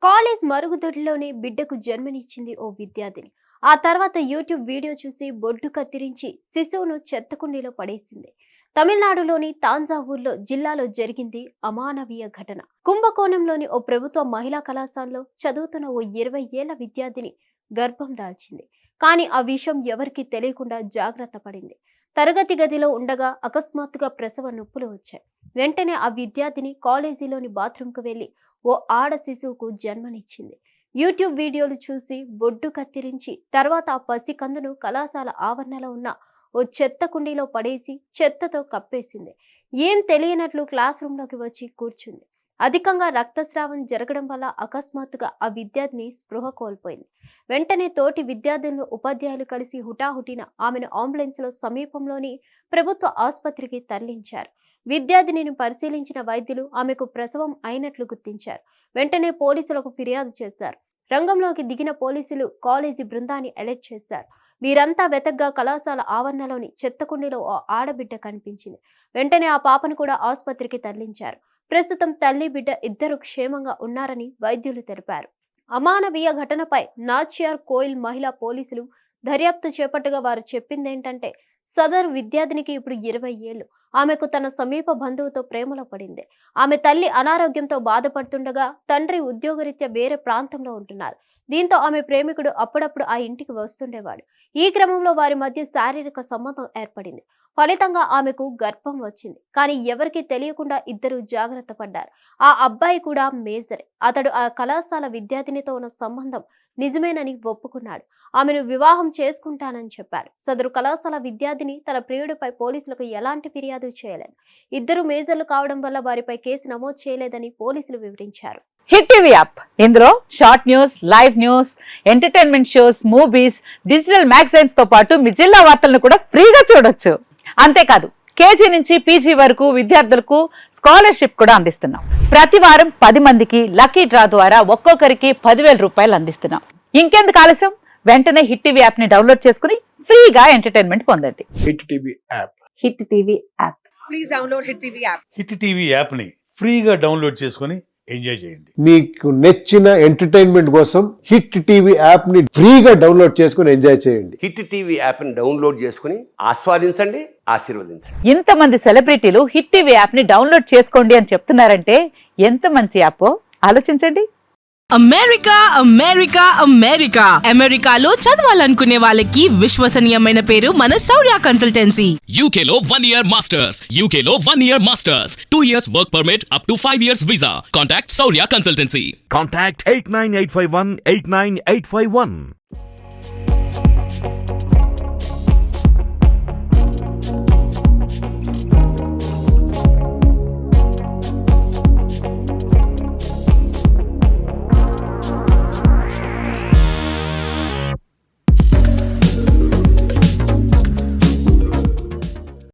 College మరుగుదొడ్లోనే బిడ్డకు జన్మనిచ్చింది ఓ విద్యార్థిని. ఆ తర్వాత యూట్యూబ్ వీడియో చూసి బొడ్డు కత్తిరించి శిశువును చెత్తకుండీలో పడేసింది. తమిళనాడులోని తాంజావూర్లో జిల్లాలో జరిగింది అమానవీయ ఘటన. కుంభకోణంలోని ఓ ప్రభుత్వ మహిళా కళాశాలలో చదువుతున్న ఓ 20 ఏళ్ల విద్యార్థిని గర్భం దాల్చింది. కానీ ఆ విషయం ఎవరికీ తెలియకుండా జాగ్రత్త పడింది. తరగతి గదిలో ఉండగా అకస్మాత్తుగా ప్రసవ నొప్పులు వచ్చాయి. వెంటనే ఆ విద్యార్థిని కాలేజీలోని బాత్రూంకు వెళ్లి ఓ ఆడ శిశువుకు జన్మనిచ్చింది. యూట్యూబ్ వీడియోలు చూసి బొడ్డు కత్తిరించి తర్వాత ఆ పసికందును కళాశాల ఆవరణలో ఉన్న ఓ చెత్త కుండీలో పడేసి చెత్తతో కప్పేసింది. ఏం తెలియనట్లు క్లాస్ రూమ్లోకి వచ్చి కూర్చుంది. అధికంగా రక్తస్రావం జరగడం వల్ల అకస్మాత్తుగా ఆ విద్యార్థిని స్పృహ కోల్పోయింది. వెంటనే తోటి విద్యార్థులను ఉపాధ్యాయులు కలిసి హుటాహుటిన ఆమెను అంబులెన్స్లో సమీపంలోని ప్రభుత్వ ఆసుపత్రికి తరలించారు. విద్యార్థినిని పరిశీలించిన వైద్యులు ఆమెకు ప్రసవం అయినట్లు గుర్తించారు. వెంటనే పోలీసులకు ఫిర్యాదు చేశారు. రంగంలోకి దిగిన పోలీసులు కాలేజీ బృందాన్ని అలర్ట్ చేశారు. వీరంతా వెతగ్గా కళాశాల ఆవరణలోని చెత్తకుండీలో ఓ ఆడబిడ్డ కనిపించింది. వెంటనే ఆ పాపను కూడా ఆసుపత్రికి తరలించారు. ప్రస్తుతం తల్లి బిడ్డ ఇద్దరు క్షేమంగా ఉన్నారని వైద్యులు తెలిపారు. అమానవీయ ఘటనపై నాచ్యార్ కోయిల్ మహిళా పోలీసులు దర్యాప్తు చేపట్టగా వారు చెప్పిందేంటంటే, సదరు విద్యార్థినికి ఇప్పుడు 20 ఏళ్లు. ఆమెకు తన సమీప బంధువుతో ప్రేమలో పడింది. ఆమె తల్లి అనారోగ్యంతో బాధపడుతుండగా తండ్రి ఉద్యోగరీత్యా వేరే ప్రాంతంలో ఉంటున్నారు. దీంతో ఆమె ప్రేమికుడు అప్పుడప్పుడు ఆ ఇంటికి వస్తుండేవాడు. ఈ క్రమంలో వారి మధ్య శారీరక సంబంధం ఏర్పడింది. ఫలితంగా ఆమెకు గర్భం వచ్చింది. కానీ ఎవరికీ తెలియకుండా ఇద్దరు జాగ్రత్త పడ్డారు. ఆ అబ్బాయి కూడా మేజరే. అతడు ఆ కళాశాల విద్యార్థినితో ఉన్న సంబంధం నిజమేనని ఒప్పుకున్నాడు. ఆమెను వివాహం చేసుకుంటానని చెప్పారు. సదరు కళాశాల విద్యార్థిని తన ప్రియుడిపై పోలీసులకు ఎలాంటి ఫిర్యాదు చేయలేదు. ఇద్దరు మేజర్లు కావడం వల్ల వారిపై కేసు నమోదు చేయలేదని పోలీసులు వివరించారు. హిట్ టీవీ యాప్ ఇందులో short news, live news, entertainment shows, movies, digital magazines తో పాటు మీ జిల్లా వార్తలను కూడా ఫ్రీగా చూడొచ్చు. అంతేకాదు కేజీ నుంచి పీజీ వరకు విద్యార్థులకు స్కాలర్షిప్ కూడా అందిస్తున్నాం. ప్రతి వారం 10 మందికి లక్కీ డ్రా ద్వారా ఒక్కొక్కరికి 10,000 రూపాయలు అందిస్తున్నాం. ఇంకెందుకు ఆలస్యం, వెంటనే హిట్ టీవీ యాప్ ని డౌన్లోడ్ చేసుకుని ఫ్రీగా ఎంటర్టైన్మెంట్ పొందండి. Hit TV app. Hit TV app. Please download hit TV app. Hit TV app ని ఫ్రీగా డౌన్లోడ్ చేసుకుని ఎంజాయ్ చేయండి. మీకు నచ్చిన ఎంటర్టైన్మెంట్ కోసం హిట్ టీవీ యాప్ ని ఫ్రీగా డౌన్లోడ్ చేసుకుని ఎంజాయ్ చేయండి. హిట్ టీవీ యాప్ ని డౌన్లోడ్ చేసుకుని ఆస్వాదించండి, ఆశీర్వదించండి. ఇంతమంది సెలబ్రిటీలు హిట్ టీవీ యాప్ ని డౌన్లోడ్ చేసుకోండి అని చెప్తున్నారంటే ఎంత మంచి యాప్ ఆలోచించండి. అమెరికా అమెరికా అమెరికా అమెరికాలో చదవాలనుకునే వాళ్ళకి విశ్వసనీయమైన పేరు మన శౌర్య కన్సల్టెన్సీ. UK లో 1 year masters. UK లో 1 year masters. 2 years work permit up to 5 years visa. Contact Saurya Consultancy. Contact 89851 89851.